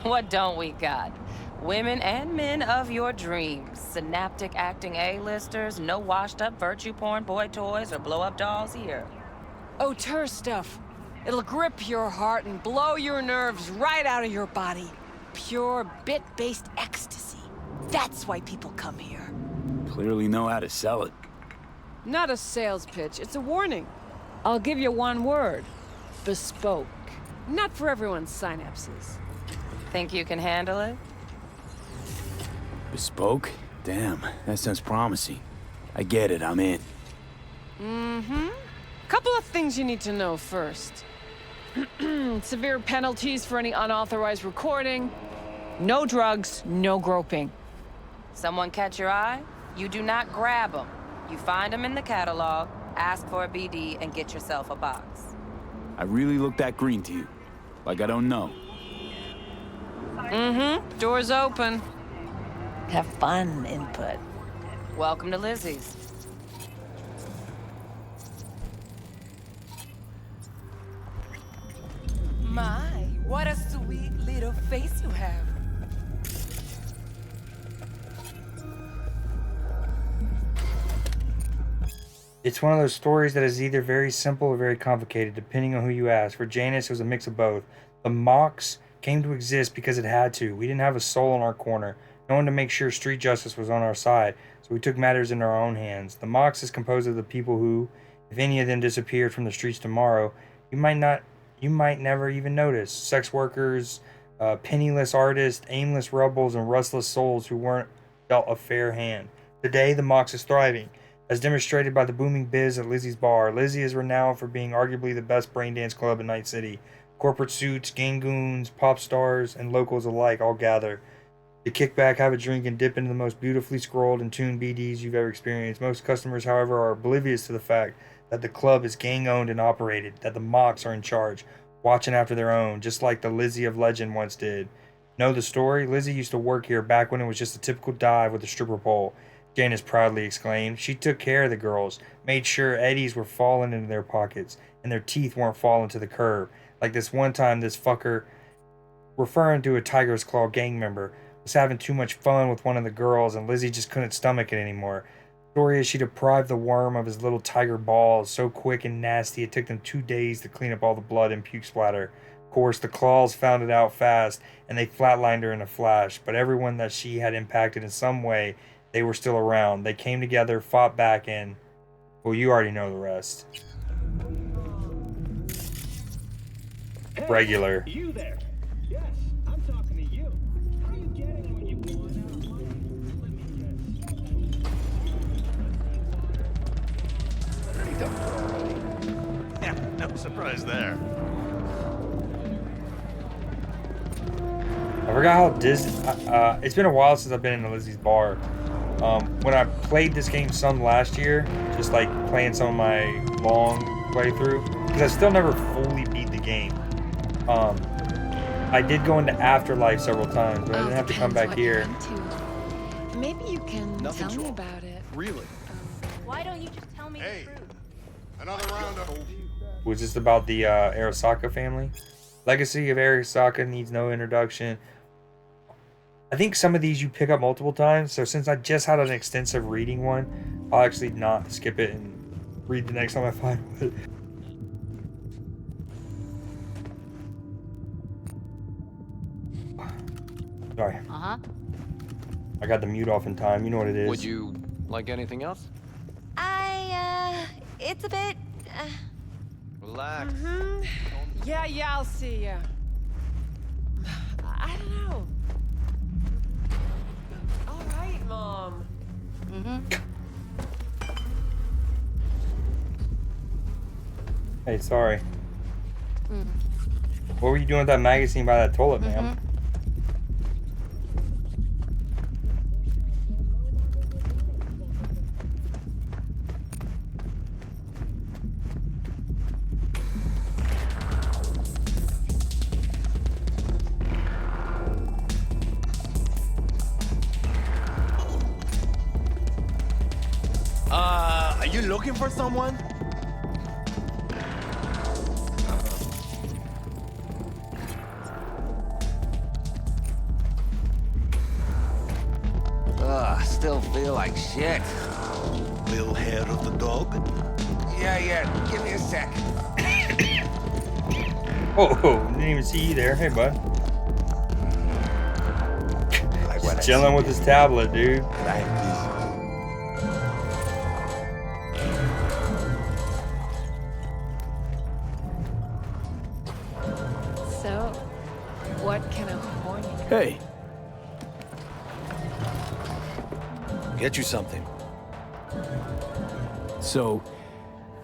What don't we got? Women and men of your dreams. Synaptic acting A-listers, no washed-up virtue porn boy toys or blow-up dolls here. Auteur stuff. It'll grip your heart and blow your nerves right out of your body. Pure bit-based ecstasy. That's why people come here. Clearly know how to sell it. Not a sales pitch, it's a warning. I'll give you one word. Bespoke. Not for everyone's synapses. Think you can handle it? Bespoke? Damn, that sounds promising. I get it, I'm in. Mm-hmm. Couple of things you need to know first. Severe penalties for any unauthorized recording. No drugs, no groping. Someone catch your eye? You do not grab them. You find them in the catalog, ask for a BD, and get yourself a box. I really look that green to you. Like I don't know. Mm-hmm. Door's open. Have fun, Input. Welcome to Lizzie's. My, what a sweet little face you have. It's one of those stories that is either very simple or very complicated, depending on who you ask. For Janice, it was a mix of both. The Mox came to exist because it had to. We didn't have a soul in our corner. No one to make sure street justice was on our side, so we took matters into our own hands. The Mox is composed of the people who, if any of them disappeared from the streets tomorrow, you might never even notice. Sex workers, penniless artists, aimless rebels, and restless souls who weren't dealt a fair hand. Today, the Mox is thriving, as demonstrated by the booming biz at Lizzie's bar. Lizzie is renowned for being arguably the best braindance club in Night City. Corporate suits, gang goons, pop stars, and locals alike all gather to kick back, have a drink, and dip into the most beautifully scrolled and tuned BDs you've ever experienced. Most customers, however, are oblivious to the fact that the club is gang-owned and operated, that the Mox are in charge, watching after their own, just like the Lizzie of legend once did. Know the story? Lizzie used to work here back when it was just a typical dive with a stripper pole. Janice proudly exclaimed. She took care of the girls, made sure eddies were falling into their pockets, and their teeth weren't falling to the curb. Like this one time this fucker, referring to a Tiger's Claw gang member, was having too much fun with one of the girls, and Lizzie just couldn't stomach it anymore. The story is she deprived the worm of his little tiger balls so quick and nasty it took them 2 days to clean up all the blood and puke splatter. Of course, the Claws found it out fast, and they flatlined her in a flash, but everyone that she had impacted in some way they were still around. They came together, fought back, and well, you already know the rest. Hey, Regular. You there? Yes, I'm talking to you. How are you getting what you want out of life? Let me guess. Yeah, no surprise there. I forgot how it's been a while since I've been in Lizzie's bar. When I played this game some last year, just like playing some of my long playthrough, because I still never fully beat the game. I did go into Afterlife several times, but I didn't have to come back here. Maybe you can Nothing's tell me wrong. about it. Really? Why don't you just tell me Hey, the truth? another round of... Was this about the Arasaka family? Legacy of Arasaka needs no introduction. I think some of these you pick up multiple times, so since I just had an extensive reading one, I'll actually not skip it and read the next time I find it. Sorry. Uh-huh. I got the mute off in time. You know what it is. Would you like anything else? It's a bit, Relax. Yeah, I'll see ya. I don't know. All right, Mom. Hey, sorry. What were you doing with that magazine by that toilet, ma'am? Are you looking for someone? Still feel like shit. Little hair of the dog? Yeah, give me a sec. Oh, didn't even see you there. Hey, bud. Just chilling with his tablet, dude. So, what can I warn you? Hey, Get you something. so,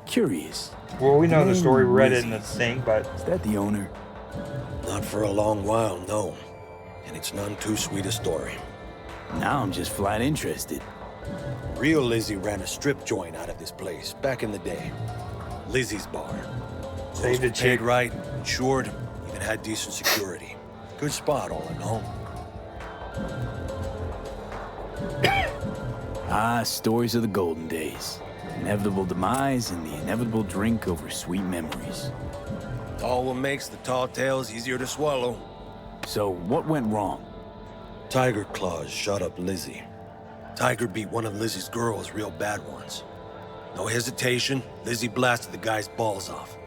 curious. Well, we know the story. We read it in the Lizzie's. thing, but Is that the owner? Not for a long while, no. And it's none too sweet a story. Now I'm just flat interested. Real Lizzie ran a strip joint out of this place back in the day. Lizzie's bar. Saved a Paid chick. right, insured, even had decent security. Good spot, all in all. Ah, stories of the golden days. Inevitable demise and the inevitable drink over sweet memories. All what makes the tall tales easier to swallow. So, what went wrong? Tiger Claws shot up Lizzie. Tiger beat one of Lizzie's girls real bad once. No hesitation, Lizzie blasted the guy's balls off.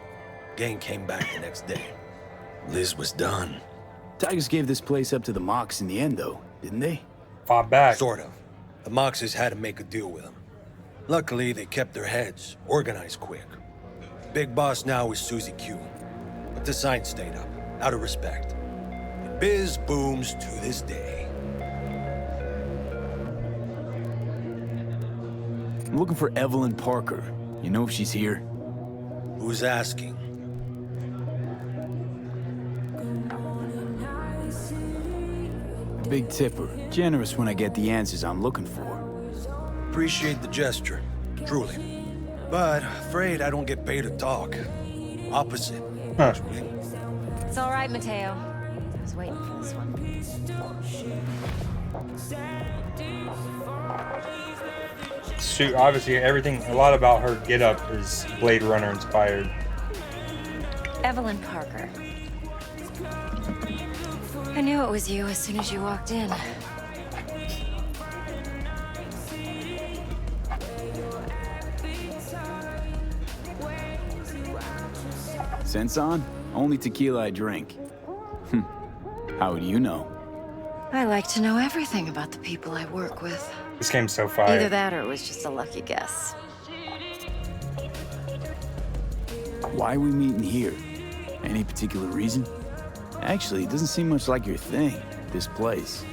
Gang came back the next day. Liz was done. Tigers gave this place up to the Mox in the end, though, didn't they? Fought back. Sort of. The Moxes had to make a deal with him. Luckily, they kept their heads, organized quick. Big boss now is Susie Q. But the sign stayed up, out of respect. And biz booms to this day. I'm looking for Evelyn Parker. You know if she's here? Who's asking? Big tipper. Generous when I get the answers I'm looking for. Appreciate the gesture, truly. But afraid I don't get paid to talk. Opposite, actually. It's all right, Mateo. I was waiting for this one. Suit, obviously, everything, a lot about her get-up is Blade Runner inspired. Evelyn Parker. I knew it was you as soon as you walked in. Sense on? Only tequila I drink. How would you know? I like to know everything about the people I work with. This game's so fire. Either that or it was just a lucky guess. Why are we meeting here? Any particular reason? Actually, it doesn't seem much like your thing, this place.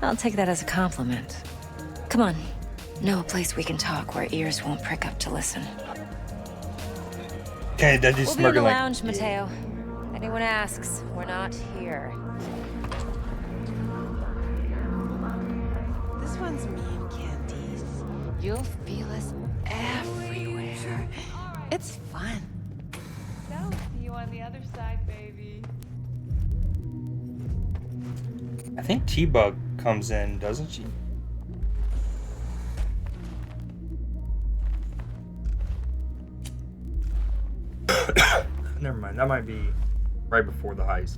I'll take that as a compliment. Come on. Know a place we can talk where ears won't prick up to listen. Okay, that dude's We'll be in the smirking like. lounge, Mateo. Anyone asks, we're not here. This one's me and Candice. You'll feel us everywhere. It's fun. So, see you on the other side, baby. I think T-Bug comes in, doesn't she? Never mind. That might be right before the heist.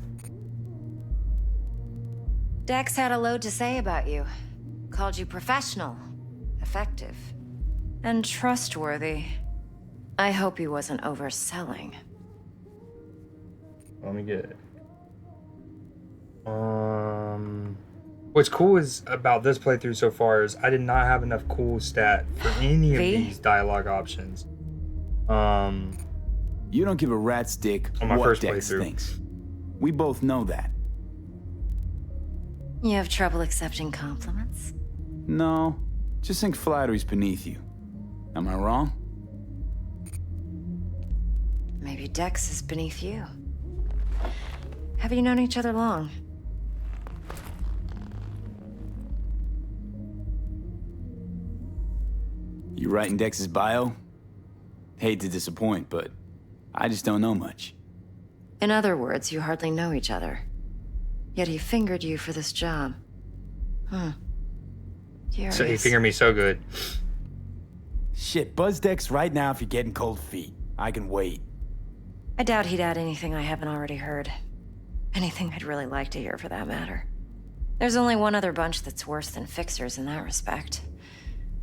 Dex had a load to say about you. Called you professional, effective, and trustworthy. I hope he wasn't overselling. Let me get it. What's cool is about this playthrough so far is I did not have enough cool stat for any of these dialogue options. You don't give a rat's dick on my what first Dex playthrough. thinks. We both know that. You have trouble accepting compliments? No, just think flattery's beneath you. Am I wrong? Maybe Dex is beneath you. Have you known each other long? You writing Dex's bio? Hate to disappoint, but I just don't know much. In other words, you hardly know each other. Yet he fingered you for this job. Curious. So he fingered me so good. Shit, buzz Dex right now if you're getting cold feet. I can wait. I doubt he'd add anything I haven't already heard. Anything I'd really like to hear, for that matter. There's only one other bunch that's worse than fixers in that respect.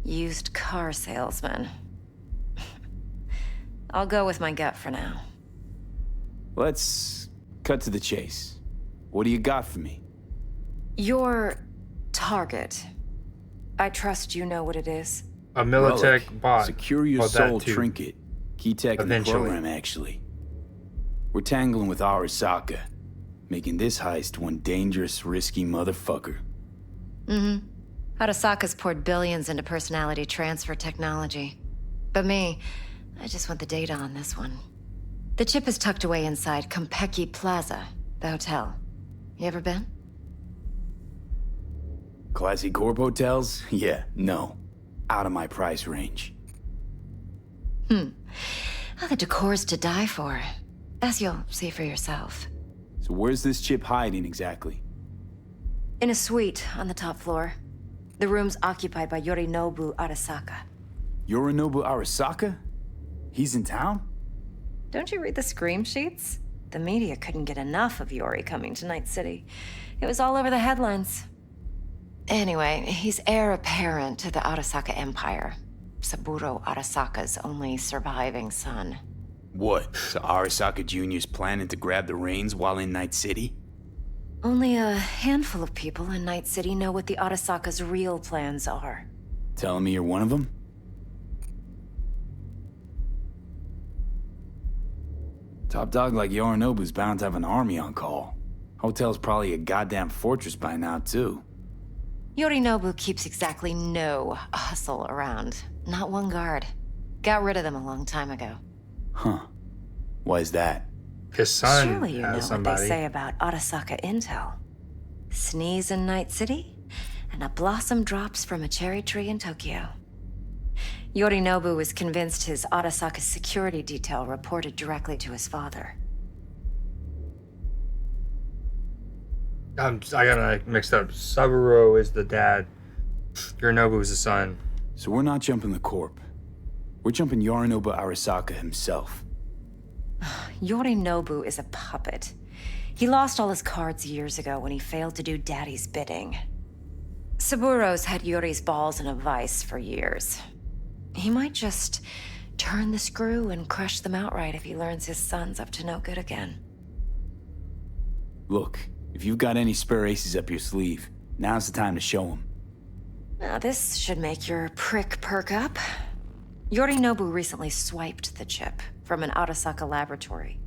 Used car salesmen. I'll go with my gut for now. Let's cut to the chase. What do you got for me? Your target. I trust you know what it is. A Militech Relic. bot. Secure your Well, that soul too. trinket. Key tech in the Eventually. program, actually. We're tangling with Arasaka, making this heist one dangerous, risky motherfucker. Arasaka's poured billions into personality transfer technology. But me, I just want the data on this one. The chip is tucked away inside Kompeki Plaza, the hotel. You ever been? Classy corp hotels? Yeah, no. Out of my price range. Oh, the decor's to die for. As you'll see for yourself. So where's this chip hiding exactly? In a suite on the top floor. The room's occupied by Yorinobu Arasaka. Yorinobu Arasaka? He's in town? Don't you read the scream sheets? The media couldn't get enough of Yori coming to Night City. It was all over the headlines. Anyway, he's heir apparent to the Arasaka Empire. Saburo Arasaka's only surviving son. What? So Arasaka Jr.'s planning to grab the reins while in Night City? Only a handful of people in Night City know what the Arasaka's real plans are. Telling me you're one of them? Top dog like Yorinobu's bound to have an army on call. Hotel's probably a goddamn fortress by now, too. Yorinobu keeps exactly no hustle around. Not one guard. Got rid of them a long time ago. Huh. Why is that? His son Surely you know has what somebody. they say about Arasaka intel. Sneeze in Night City, and a blossom drops from a cherry tree in Tokyo. Yorinobu was convinced his Arasaka security detail reported directly to his father. I got mixed up. Saburo is the dad. Yorinobu is the son. So we're not jumping the corp. We're jumping Yorinobu Arasaka himself. Yorinobu is a puppet. He lost all his cards years ago when he failed to do Daddy's bidding. Saburo's had Yori's balls in a vice for years. He might just turn the screw and crush them outright if he learns his son's up to no good again. Look, if you've got any spare aces up your sleeve, Now's the time to show him. Now, this should make your prick perk up. Yorinobu recently swiped the chip from an Arasaka laboratory.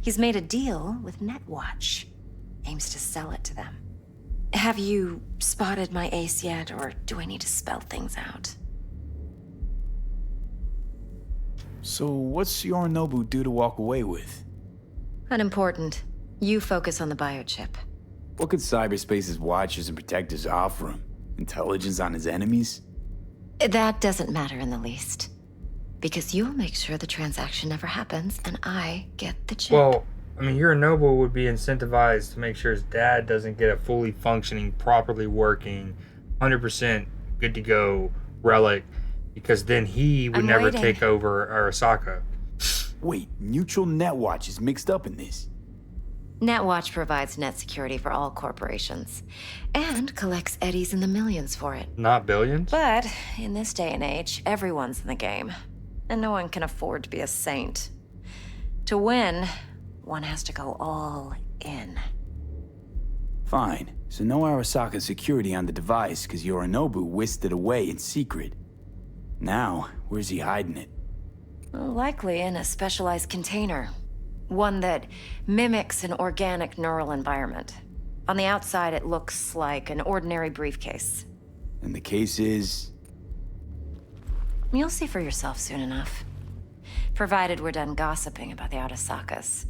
He's made a deal with Netwatch. Aims to sell it to them. Have you spotted my ace yet, or do I need to spell things out? So what's Yorinobu due to walk away with? Unimportant. You focus on the biochip. What could cyberspace's watchers and protectors offer him? Intelligence on his enemies? That doesn't matter in the least. Because you'll make sure the transaction never happens, and I get the chip. Well, I mean, Yorinobu would be incentivized to make sure his dad doesn't get a fully functioning, properly working, 100% good to go relic, because then he would never take over Arasaka. Wait, Neutral Netwatch is mixed up in this. Netwatch provides net security for all corporations, and collects eddies in the millions for it. Not billions? But in this day and age, everyone's in the game, and no one can afford to be a saint. To win, one has to go all in. Fine, so no Arasaka security on the device because Yorinobu whisked it away in secret. Now, where's he hiding it? Well, likely in a specialized container. One that mimics an organic neural environment. On the outside, it looks like an ordinary briefcase. And the case is... You'll see for yourself soon enough. Provided we're done gossiping about the Arasakas.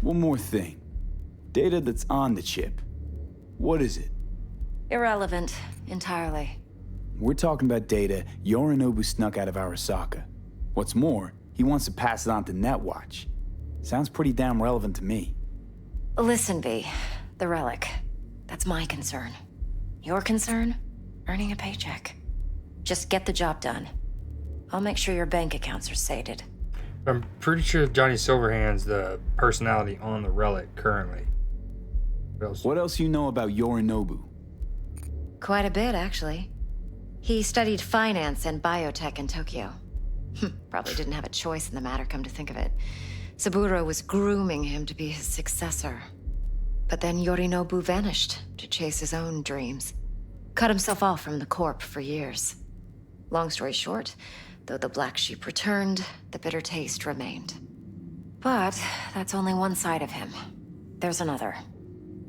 One more thing. Data that's on the chip. What is it? Irrelevant, entirely. We're talking about data Yorinobu snuck out of Arasaka. What's more, he wants to pass it on to Netwatch. Sounds pretty damn relevant to me. Listen, V. The relic. That's my concern. Your concern? Earning a paycheck. Just get the job done. I'll make sure your bank accounts are sated. I'm pretty sure Johnny Silverhand's the personality on the relic currently. What else you know about Yorinobu? Quite a bit, actually. He studied finance and biotech in Tokyo. Probably didn't have a choice in the matter, come to think of it. Saburo was grooming him to be his successor. But then Yorinobu vanished to chase his own dreams. Cut himself off from the Corp for years. Long story short, though the black sheep returned, the bitter taste remained. But that's only one side of him. There's another.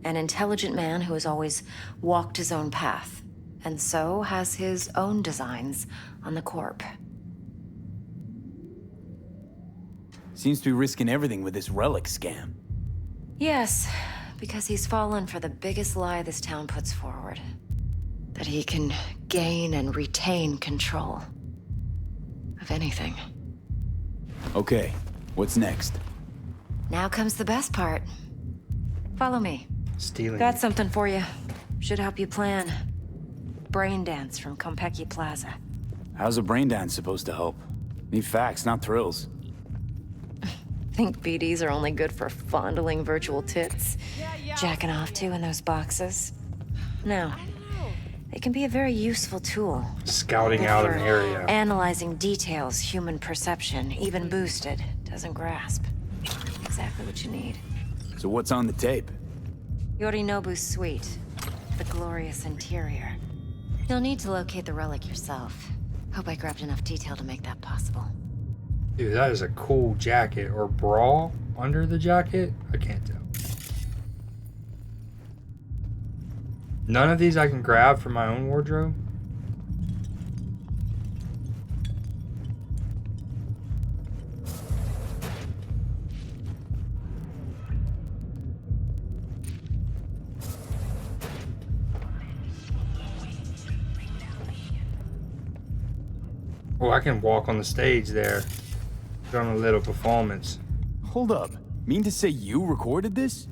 An intelligent man who has always walked his own path, and so has his own designs on the Corp. Seems to be risking everything with this relic scam. Yes, because he's fallen for the biggest lie this town puts forward. That he can gain and retain control of anything. Okay, what's next? Now comes the best part. Follow me. Stealing. Got something for you. Should help you plan. Brain dance from Konpeki Plaza. How's a brain dance supposed to help? Need facts, not thrills. Think VoDs are only good for fondling virtual tits? Jacking off to in those boxes? No. They can be a very useful tool. Scouting out an area. Analyzing details human perception, even boosted, doesn't grasp. Exactly what you need. So what's on the tape? Yorinobu's suite. The glorious interior. You'll need to locate the relic yourself. Hope I grabbed enough detail to make that possible. Dude, that is a cool jacket. Or bra under the jacket? I can't tell. None of these I can grab from my own wardrobe? Oh, I can walk on the stage there. Doing a little performance. Hold up. Mean to say you recorded this?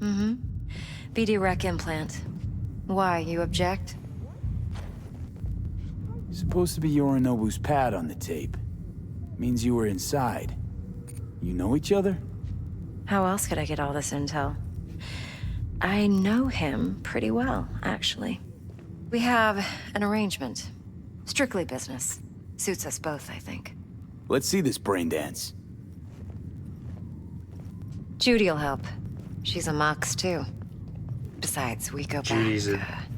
Mm-hmm. BD rec implant. Why, you object? Supposed to be Yorinobu's pad on the tape. Means you were inside. You know each other? How else could I get all this intel? I know him pretty well, actually. We have an arrangement. Strictly business. Suits us both, I think. Let's see this brain dance. Judy'll help. She's a mox, too. Besides, we go Judy's back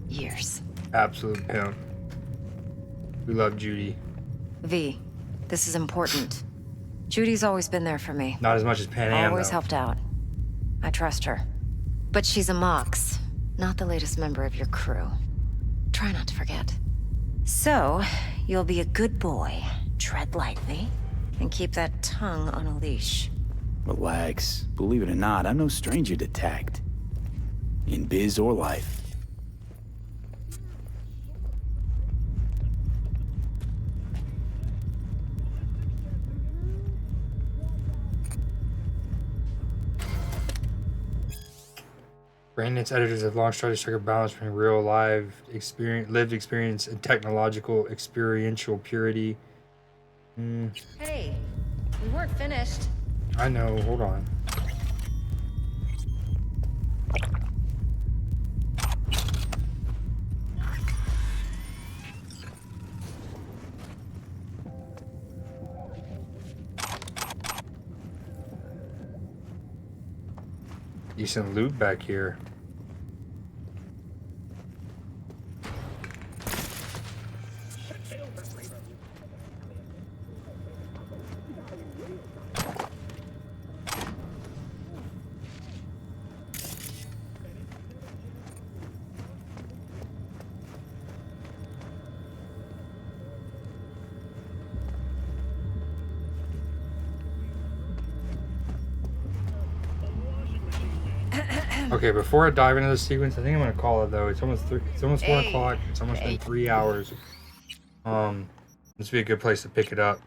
years. Absolute pimp. We love Judy. V, this is important. Judy's always been there for me. Not as much as Pan Am, Always though. helped out. I trust her. But she's a Mox, not the latest member of your crew. Try not to forget. So, you'll be a good boy, tread lightly, and keep that tongue on a leash. Relax. Believe it or not, I'm no stranger to tact. In biz or life. Braindead's editors have long tried to strike a balance between real lived experience and technological experiential purity. Hey, we weren't finished. I know, hold on. Decent loot back here. Okay, before I dive into the sequence, I think I'm gonna call it though. It's almost 1 o'clock. It's almost been 3 hours. This would be a good place to pick it up.